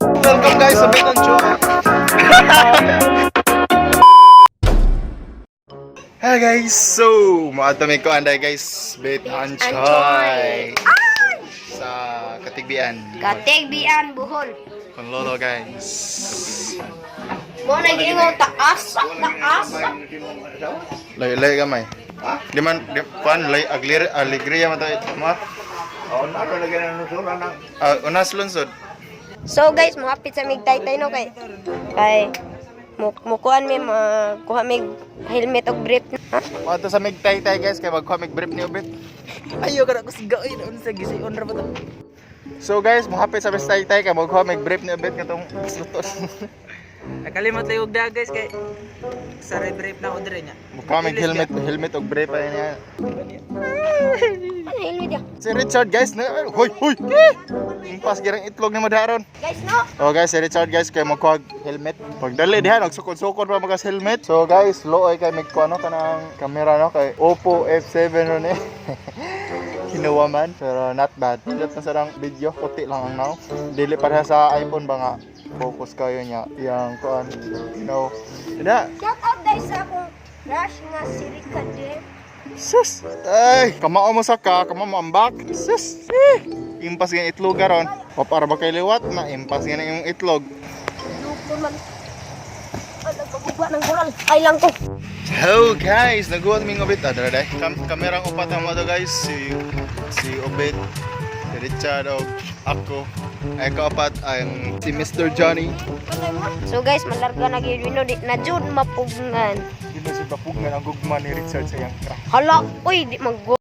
Welcome guys sa Bit and Choy. Hi guys, so maatami ko anday guys, Bit and Choy sa Katigbian. Katigbian, Bohol. Kon lolo guys. Mo na gingo taas. Lay gamay. Di man di pan lay alegria man tayo ma. Unas lunsod. So guys, muhapit sa mig tay no kay mukuan mi kuha mig helmet og brief. Ha? Mato sa mig tay guys kay magkuha mig brief ni ubit. Ayo kada ko sigain unsa gisiun ra ba to. So guys, muhapit sa tay kay magkuha mig brief ni ubit katong sluton. Nakalimot tay og da guys kay sa brief na ko dire nya. Mukha mig helmet og brief pa niya. Ano helmet ya? Si Richard guys, hoy. Impas girang itlog ni madaron. Guys no. Oh guys, si Richard guys kay magkuha helmet. Pagdali diha nagsukod-sukod pa magas helmet. So guys, looy kay magkuha kanang camera no kay Oppo F7 ron eh. Kinuha man, pero not bad. Pilot na sarang video, puti lang ang now. Dili para sa iPhone ba nga focus kayo niya yang kuan, you know. Ida. Shout out guys sa akong crush nga si Ricardo. Sus! Ay! Kamao mo sa kamao mo ambak. Sus! Impas nga itlog karon. O para ba kay liwat na impas nga na yung itlog. Lupo man. Ano pagbuwa ng koral? Ay lang ko. So guys, naguwag mi ngobit adra day. Kamerang upat ang mo guys si Obet, si Richard og ako. Ay kaupat ang si Mr. Johnny. So guys, malarga na gyud no di na jud mapugnan. Di na si Bapugnan ang gugma ni Richard sa iyang crack. Hala, uy di maggo.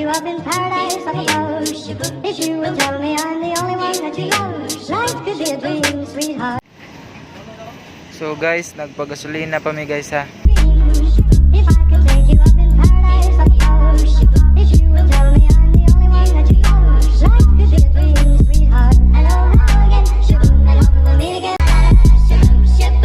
Up in paradise, I suppose. If you will tell me I'm the only one that you love, life could be a dream, sweetheart. So guys, nagpagasolina pa mi guys ha. If I could take you up in paradise, I suppose. If you will tell me I'm the only one that you love, life could be a dream, sweetheart. Hello, hello again, shaboom, and hope we'll meet again. Shaboom, shaboom.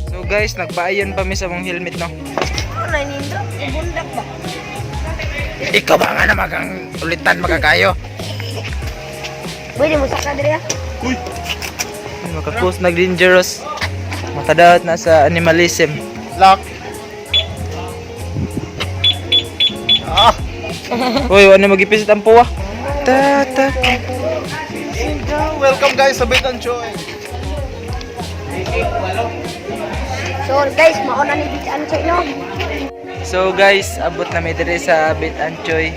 So guys, nagpaayon pa mi sa mong helmet no. Ano nindo? Bundak ba? Ikaw ba nga naman kang ulitan magkakayo? Pwede mo saka dire ah. Makapost nag-dangerous. Makadaot na sa animalism. Lock. Uy, ano magipisit ang puwa? Welcome guys sa Bit and Choy. So guys, mauna ni Bit and Choy no. So guys, abot na mi dire sa Bit and Choy.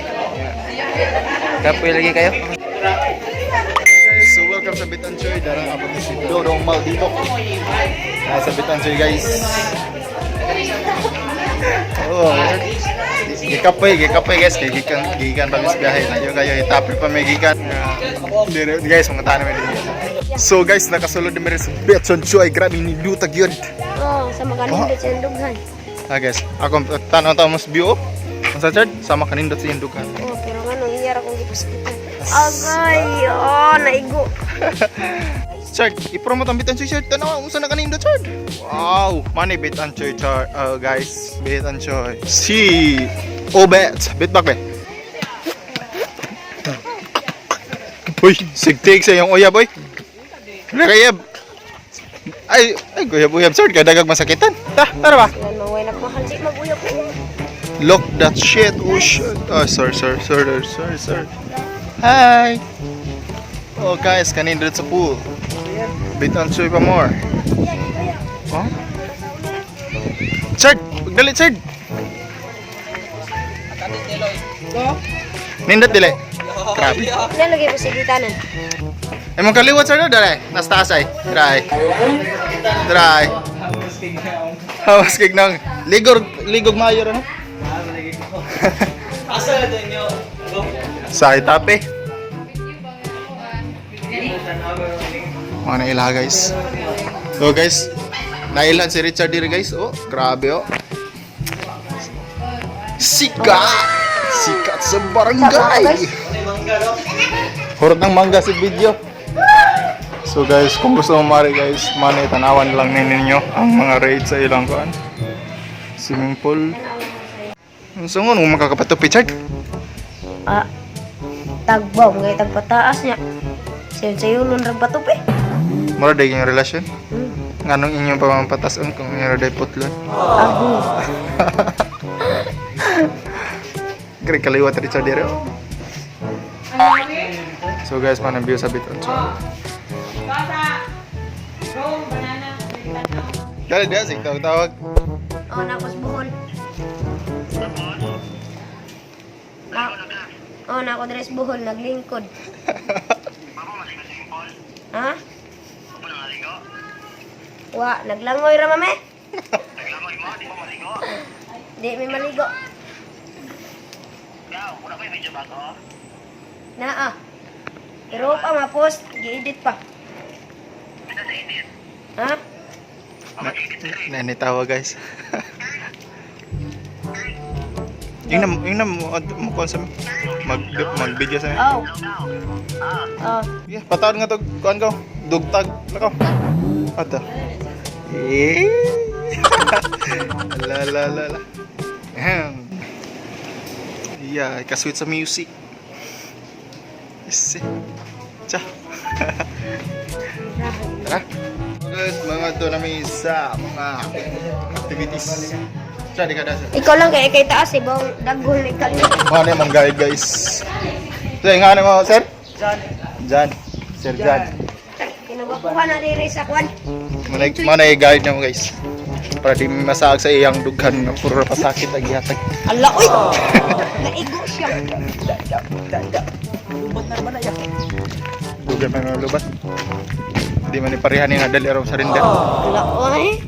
Kapoy lagi kayo. Guys, so welcome sa Bit and Choy. Darang abot ni si Dodong Maldito. Sa Bit and Choy guys. Oh, gikapoy guys kay gikan pa mis biyahe na yo kayo itapir pa may gikan. Dire guys mga tanan mi dito. So guys, nakasulod mi sa Bit and Choy. Grabe ni dutag yun. Oh, sa mga nindot sa dughan. Guys, ako tanaw mas view. Ang sa chart sama kanindot sa indukan. Oh, pero nga nung iyara kong gipuskitan. Agay, oh, naigo. Chart, i-promote ang Bit and Choy shirt. Tanaw, unsa na kanindot chart? Wow, money Bit and Choy chart. Guys, Bit and Choy. Si Obet, bit back be. Uy, sigtig sa yung uyab boy. Nakayab. Ay, uyab chart, kadagag masakitan. Tara ba? Yan, maway nagmahal di mag-uyap ko. Look that shit. Oh shit. Oh, sorry. Hi. Oh guys, kanindot sa pool. Bit and Choy pa more. Oh? Chard, pagdalit Chard. Nindot dili. Grabe. Yan lagi po sa gitanan. Emang kaliwat Chard dali. Nas taas ay. Dry. Hawas kig nang ligog mayor ano? Asa na din nyo? Sa itape. Mga naila guys. So guys, nailan si Richard diri guys. Oh, grabe oh. Sikat! sa barangay. Hurot ng mangga si video. So guys, kung gusto mo mari guys, mani tanawan lang ninyo ang mga raid sa ilang kuan. Swimming pool. So nga, nung makakapatupi, Chad? Tagbaw, ngay tagpataas niya. Sayulon rag batupi. Mura day yung relasyon? Nganong inyong pamamapatasan kung mayroon day putlon? Ago. Kaya kaliwat Richard dere. So guys, manang view sa biton. So. Kali dia sing tawag. Oh, nakos buhol. Oh, nako dress buhol, naglingkod. Ha? Wa, naglangoy ra mame. Naglangoy mo, di mo maligo. Di mi maligo. Yaw, wala ko yung video bago. Naa. Pero pa ma-post, gi-edit pa. Ito sa edit. Ha? Nanitawa guys. Yung na mo konsum mag-video sa. Oh. Oh. Yeah, pataon nga to kuan ko. Dugtag lakaw. Ato. La. Yeah, kasweet sa music. Yes. Cha. Tara. Guys, mga to namin sa mga activities. Cha, di ka dasa. Ikaw lang kay taas ibang dagol ni kali. Mga na mga guide guys. So, nga na mo, sir? Jan. Sir Jan. Kinukuha na diri sa kwan. Mana i-guide na mo guys. Para di masaag sa iyang dughan na puro pasakit ang ihatag. Ala oy. Naigo siya. Dughan na ng lubat. Di man iparehan yung adal araw sa rinda. Ala oy.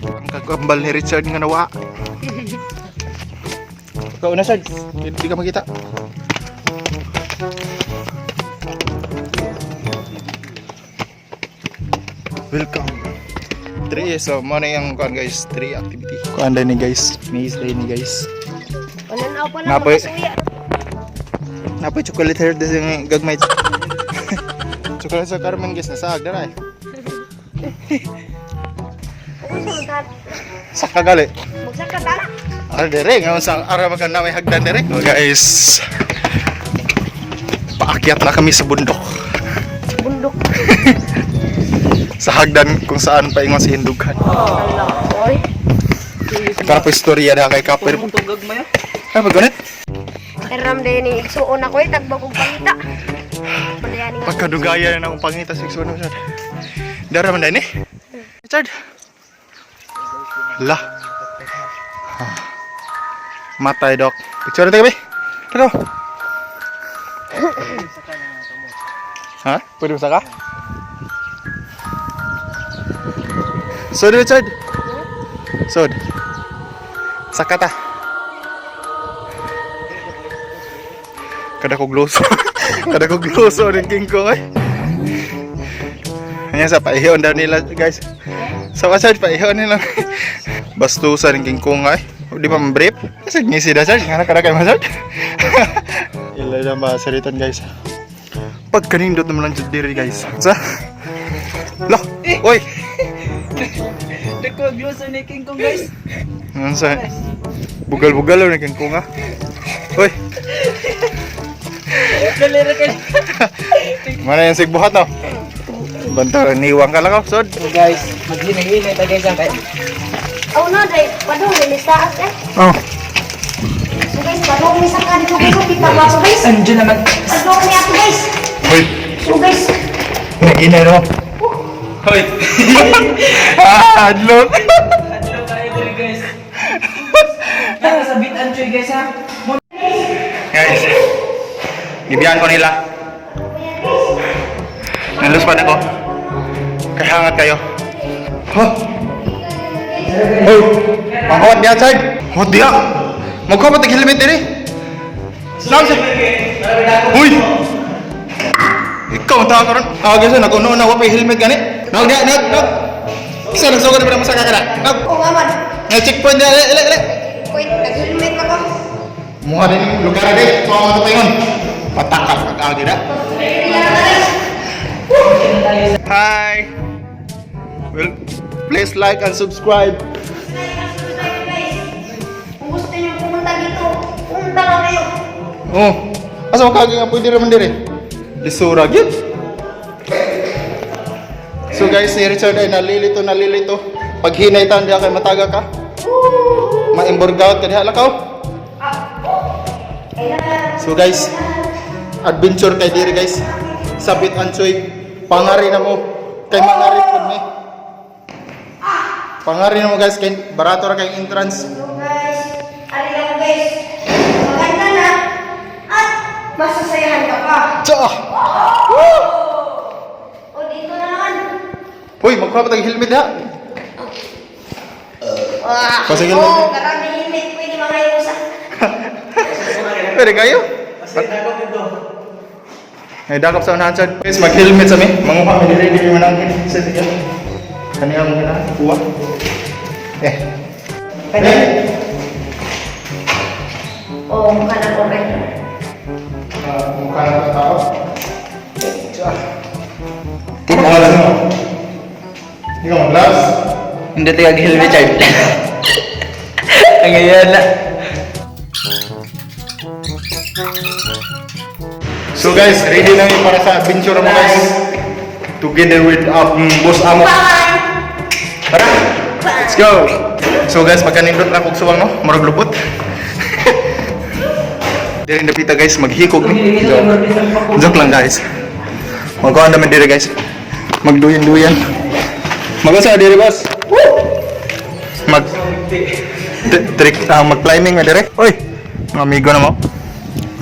Ang kagambal ni Richard nga nawa. Ikaw na, Richard. Hindi ka makita. Welcome. 3 so mana yung kuan guys, 3 activity. Kuan day ni guys, maze day ni guys. Pananaw pa lang Napoy. mga suya. Napoy chocolate hair des yung gagmay. Chocolate sa Carmen guys, nasaag dara eh. Saka gali. Magsaka tala. Ara dere, ngayon sa ara makan na may hagdan dere. So guys, paakyat na kami sa bundok. Bundok. Sa hagdan kung saan paingon si Hindughan. Ala oy. Para po istorya na kay Kapir. Tugag mo ya. Ay, magkunit. Iram din ni igsuon ako tagbag og pangita. Padayan nga. Pagkadugaya na akong pangita sa iksuan mo, Chad. Dara man din eh. Chad. Lah. Matay, Dok. Picture natin kami. Tara. Ha? Pwede masaka? Sod, Richard. Sod. Saka ta. Kada ko gloso. Kada ko gloso ng King Kong eh. Hanya sa paihon daw nila guys. Sa wasad paihon nila. Bastusan ng King Kong eh. Di pa ma-brief. Kasi ngisi da sir. Nga kada kay masad. Ila na masalitan guys. Pag kanindot naman lang diri guys. Sa. Lah. Oy. Dako gloso ni King Kong guys. Ano sa? Bugal-bugal ng King Kong ah. Oy. Dali ra kay. Mana yung sigbuhat no? Bantar, niwang ka lang sod. So guys, maghinay-hinay ta guys kay. Oh no, dai padung ni sa ate. Oh. So guys, padung ni sa kan dito ko kita ba so guys. Andiyan naman. Padung ni ako guys. Hoy. So guys, Nagina no? Hoy. Adlok. Adto tayo diri guys. Naka sa bit anchoy guys ha. Guys. Gibiyan ko nila. Nalus pa na ko. Kahangat kayo. Huh? Hoy! Pangkawat niya, Chad! Hot diya! Magkawat ang helmet din eh! Saan siya? Uy! Ikaw ang tawag ka ron. Guys, nag-uno na wapay helmet gani. Nag! Isa lang sugod na masaka ka na. Nag! oh aman. Checkpoint niya, ele! Wait, nag-helmet ako. Mukha din lugar din. Tuwa mo ito ngayon. Patakap at agi na. Hi! Well, please like and subscribe. Kung gusto niyo pumunta dito, pumunta lang kayo. Oh, asa makagi nga pwede naman dire? Lisura gid. So guys, si Richard ay nalilito. Pag hinaytan diya kay mataga ka. Ma-emborgout ka diha lakaw. So guys, adventure kay dire guys. Sabit Anchoy, pangari na mo kay mangari pud ni. Pangari na mo guys kay barato ra kay entrance. So guys, ari lang guys. Maganda na. At masasayahan ka pa. Cha! O dito na naman. Hoy, magkuha pa tayong helmet ha. Pasagil mo. Oo, karami helmet. Pwede mga iusa. Pwede kayo? Ay, dakap sa unahan sir. Guys, mag-helmet sa mi. Manguha, may dire mo nang headset yan. Kaniya mo na, kuha. Kaniya. Oo, mukha na okay. Mukha na ito tao. Tingnan Glass mo. Hindi ka mag-glass. Hindi tayo helmet Chard. Ang ngayon na. So guys, ready na yun para sa adventure mo guys. Together with Boss Amo. Tara! Let's go! So guys, magkanindot na kong suwang no? Marag lupot. Diri napita guys, maghikog ni. Joke lang guys. Magkuhan naman diri guys. Magduyan-duyan. Mag-asa diri boss? Mag... mag-climbing na diri. Oy! Mga amigo na mo.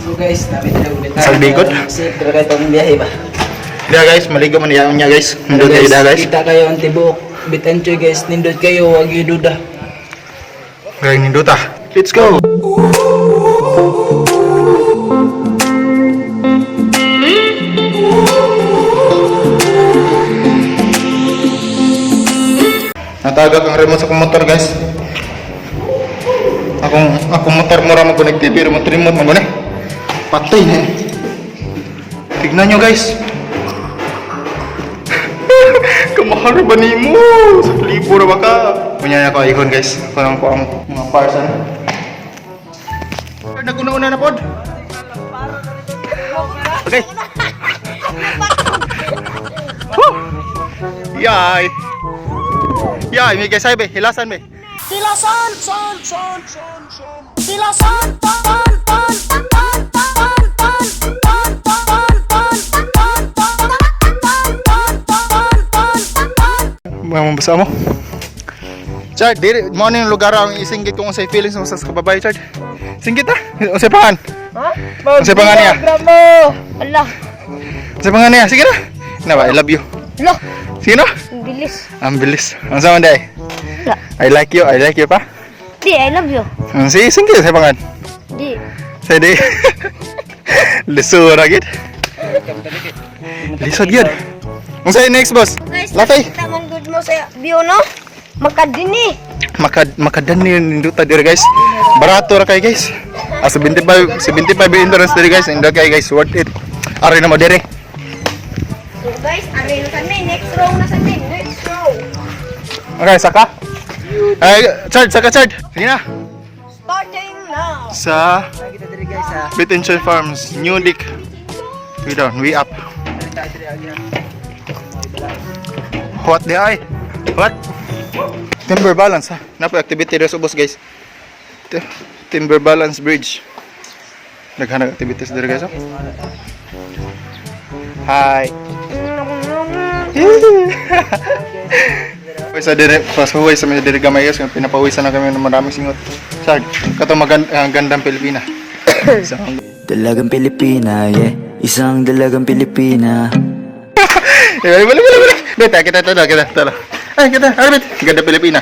So guys, namin na ulit Sa likod? Safe talaga itong biyahe ba? Diya guys, maligo man niya guys. Nindot kayo da guys. Kita kayo ang tibok. Bit Anchoy guys, nindot kayo, wag yung duda. Kaya nindot ah. Let's go! Natagak ang remote sa akong motor guys. Akong motor mura mag-connect TV, remote mo gani. Patay na eh. Tignan nyo guys. Kamahal ba ni mo? Sa libo na ba ka? Kunya ko ihon guys. Parang ko ang mga parsan. Naguna-una na pod. Okay. Yay. Yay, may guys ay be, hilasan be. Silasan, Silasan, Mga basa mo. Chard, diri mo ano yung lugar ang isinggit kung unsay feelings mo sa kababay, Chard. Singgit ah. Unsay pangan? Ha? Unsay pangan niya? Gramo! Allah! Unsay pangan niya? Sige na. Na ba, I love you. Allah! Sige na. Ang bilis. Ang bilis. Ang sama day. Wala. I like you pa. Di, I love you. Sige, singgit unsay pangan. Di. Say di. Lisura gid. Lisod gid. Unsay next boss? Guys, Latay. nakita mong good mo sa view, no? Makadini. Makadani ninduta diri guys. Barato ra kay guys. 75 entrance diri guys. Inda kay guys, worth it. Ari na mo diri. So guys, ari na kami. Next row na sa amin. Next row. Okay, saka. Ay, saka. Sige na. Starting now. Sa Kita diri guys ha. Bitinchoy Farms, New Dick. We down, we up. Kita diri agyan. What the ay? What? Timber balance ha. Napo activity res ubos guys. Timber balance bridge. Naghanap activities diri guys. Oh. Hi. Pwesa dire pasuway sa mga dire gamay guys, pinapawisan na kami ng maraming singot. Sad, kato magandang Pilipina. Dalagang Pilipina, yeah. Isang dalagang Pilipina. Balik. Beta, kita. Ay, kita. Arbit. Ganda Pilipina.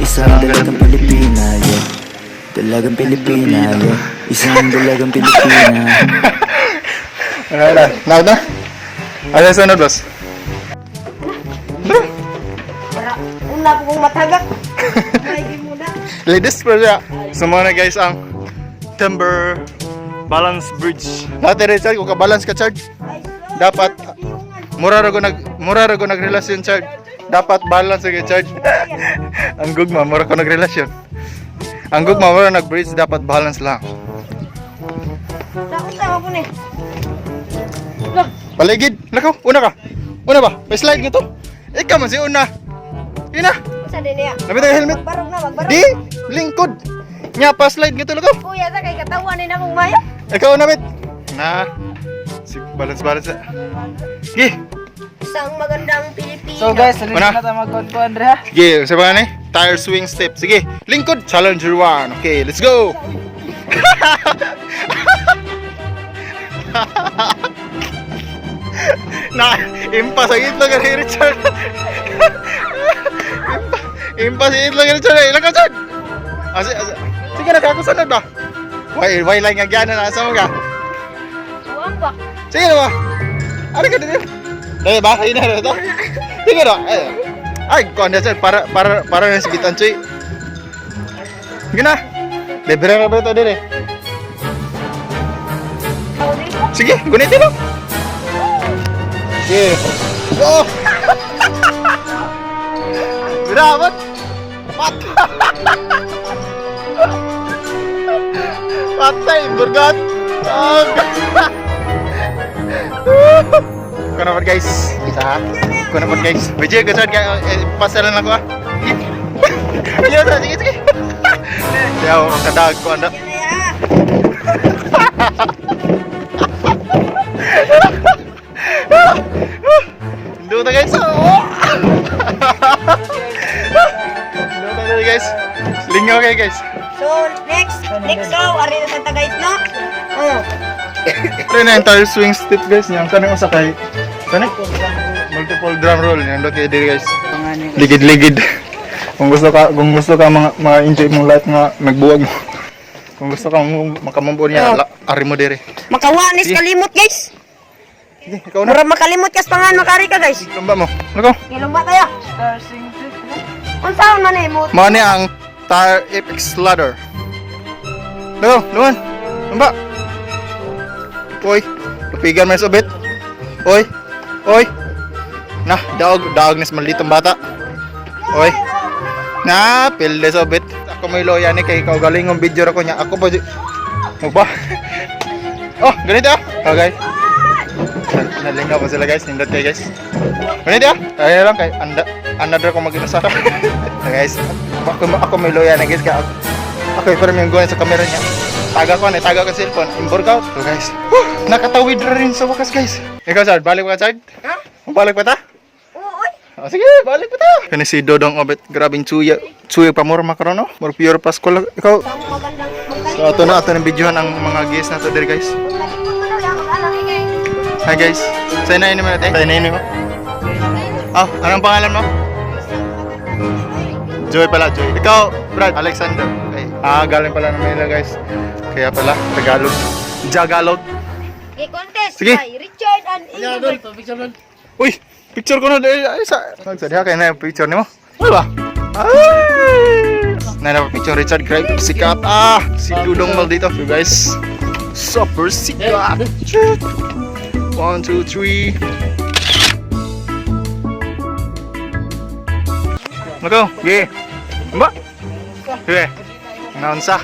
Isang dalagang Pilipina, yeah. Dalagang Pilipina, yeah. Isang dalagang Pilipina. Na. Ano sa sunod, boss? Para una po kong matagak. Ay, di muna. Ladies first ya. Sumana guys ang September balance bridge. Dati Richard, kung ka-balance ka, Chard, Ay, slow. dapat Piyungan. mura ra ko nagrelasyon, Chard. Dapat balance ka, Chard. Ang gugma, mura ko nagrelasyon. Ang gugma, mura nag-bridge, dapat balance lang. Saan sa ako ni? Paligid, lakaw, una ka. Una ba? May slide ka to. Ikaw man si una. Ina, Saan din niya? labit ang helmet. Magbarog na, magbarog. Di, lingkod. Nya pa slide ka to, lakaw. Kuya, sa kay katawan ni na mong mayo. Ikaw na, bit. Na. Balance. Sige. Isang magandang Pilipino. So guys, tuloy Una. na tayo magkuhan Andre ha. Sige, sa ba ni? Tire swing step. Sige, lingkod. Challenger 1. Okay, let's go. Na, impas ang itlog ni Richard. Impas ang itlog ni Richard. Ilang ka, Richard? Sige na, kakusunod ba? Why lang nga gana na. Asa mo ka? Buwang ba? Sige na ba? Ano ka din? Dahil ba? Ayun na ito. Sige na. Ay, kuhan na, Richard. Para na si Bitan, Choy. Sige na. Libre na ba ito din eh? Sige, gunitin mo. Sige. Oh! Birabat! Patay, burgat! Kau naman guys. Isa. Kau naman guys. Medyo gasad ka. Pasalan ako ah. Ayun na, sige. Yaw, kadag ko anda. Hindu ta guys. Hindu ta guys. Lingaw kayo guys. So, next show, ari na sa guys, no? Oh. Pero na entire swing step guys. Yang kanang usakay. Kanang multiple drum roll. Yang do kayo diri guys. Ligid-ligid. Kung gusto ka ma-enjoy mo lahat nga magbuwag mo. Kung gusto ka makamambo niya, ari mo diri. Makawanis kalimot, guys. Sige, ikaw na. Mura makalimot kas pangan makari ka, guys. Lumba mo. Lako. Ilumba tayo. Unsaon man mo? Mao ni ang Tire Apex Ladder. Lako, luman. Lumba. Oy, lupigan man sa bit. Oy. Nah, daog nes malitong bata. Oy. Na, pilde sa bit. Ako may loya ni kay ikaw galing ng video ra ko niya. Ako pa ba? Oh, ganito ah. Oh, guys. Nalingaw pa sila guys. Nindot kayo guys. Ganito ah. Kaya lang kay another ko mag-inasa. Guys, ako may loya na guys. Ako yung yung sa camera niya. Taga ko sa cellphone. Imburgout. So guys. Nakatawid na rin sa wakas guys. Ikaw Sard, balik pa ka Sard? Ha? Balik pa ta? Oo, oy. Oh, sige, balik pa ta. Kani si Dodong Obet, grabing tsuya pa mura makarono. More pure Pasko. Ikaw. Isang magandang So ato na videohan ang mga guests nato there guys. Hi guys. Say na ini mo natin. Say na ini mo. Oh, anong pangalan mo? Joy pala, Joy. Ikaw, Brad, Alexander. Okay. Galing pala ng Manila guys. Kaya pala Tagalog. Jagalog. I-contest Sige. by Richard and Ingrid. Uy, picture ko na dahil ay sa. Nagsadya kay na yung picture nimo. Ano ba? Ay! Na picture Richard Craig sikat si Dudong Mal dito. So guys, super sikat. 1 2 3. Nako, ge. Ba? Ge. Naunsa?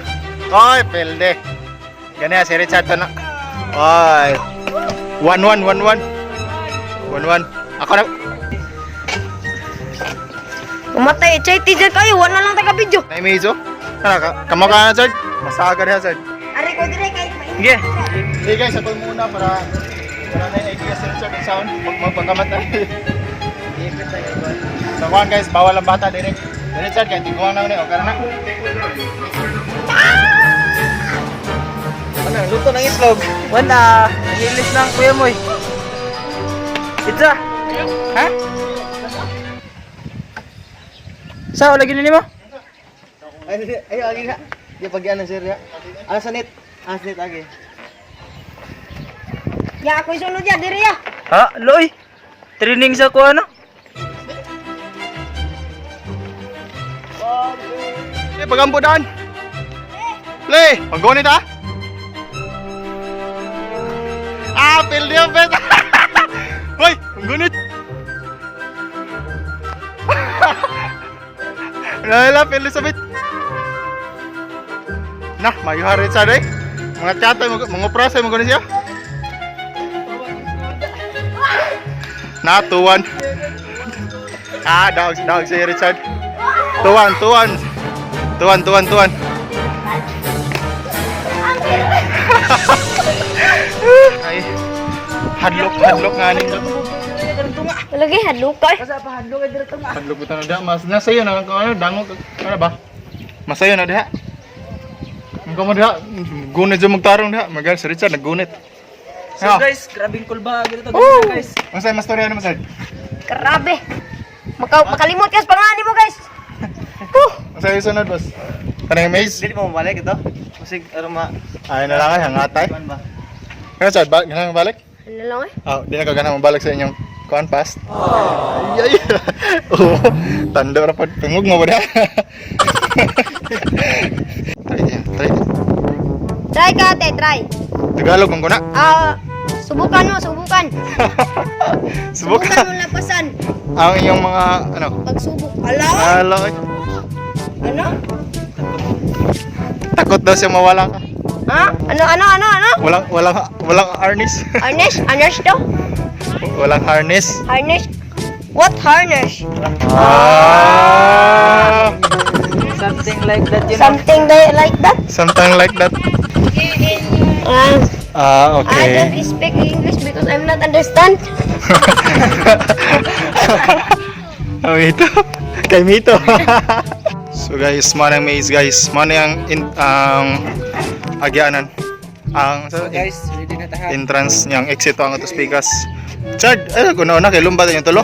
Oy, pelde. Gani si Richard to na. Oy. 1-1. Ako na. Umatay, chay teacher kayo, wala lang taga video. Nay Mizo. Kamo ka na, Sir. Masaga na, Sir. Ari ko dire kay Sige. Hey guys, ako muna para na yung idea sa Richard ng sound. Magpagkamat na. So kuhan guys, bawal ang bata dire. Richard, kaya tikuhan na ulit. O, karana. Ano, luto ng itlog. Wala, nahilis ng kuya mo eh. Pizza. Ha? Sao lagi nini mo? Ayo lagi kak. Dia pagi ana sir ya. Asanit lagi. Ya ako isunod ya dire ya. Ha, loy. Training sa ko ano? Pagampo daan. Play. Paggonit ha. Apil niya, bet! Hoy! Ang gunit! Lala, Elizabeth! Nah, mayuharin sa day. Mga tiyata, mga prasa, mga gunit siya. Na, tuwan. Ah, dawag si Richard. Tuwan. Ay, hadlok nga ning. Lagi hadlok kay. Hadlok buta na da, mas nasayo na kung ano, dangog, ano ba? Masayo na diha. Ang kamo diha, gunit sa magtarong diha, magal si Richard naggunit. So guys, grabing kulba dito guys. Masay mas storya na masay. Grabe. Makalimot ka sa pangani mo, guys. Masay sunod boss. Kanang maze. Dili mo balik ito. Musig aroma. Ay na lang ay hangatay. Kuan ba? Kaya sa ganang balik? Ano lang eh? Ah, di na kaganang mabalik sa inyong kuan pass. Ay. Oh, tanda ra pad pangug mo ba da? Try. Try ka, ate, try. Tagalog man ko na. Subukan mo. Subukan Subukan. mo lapasan. Ang inyong mga ano? Pagsubok. Ala? Hello. Ano? Takot daw siya mawala ka. Ha? Ano? Walang harness. Harness? Harness daw? Walang harness. Harness? What harness? Something like that, you know. Something like that? Something like that. I Okay. don't speak English because I'm not understand. Oh, ito. Kay Mito. So guys, manang maze guys. Manang agyanan. Ang So guys, ready na tahan. entrance niyang exit ang ato speakers. Chad, kuna kay lumba yung tulo.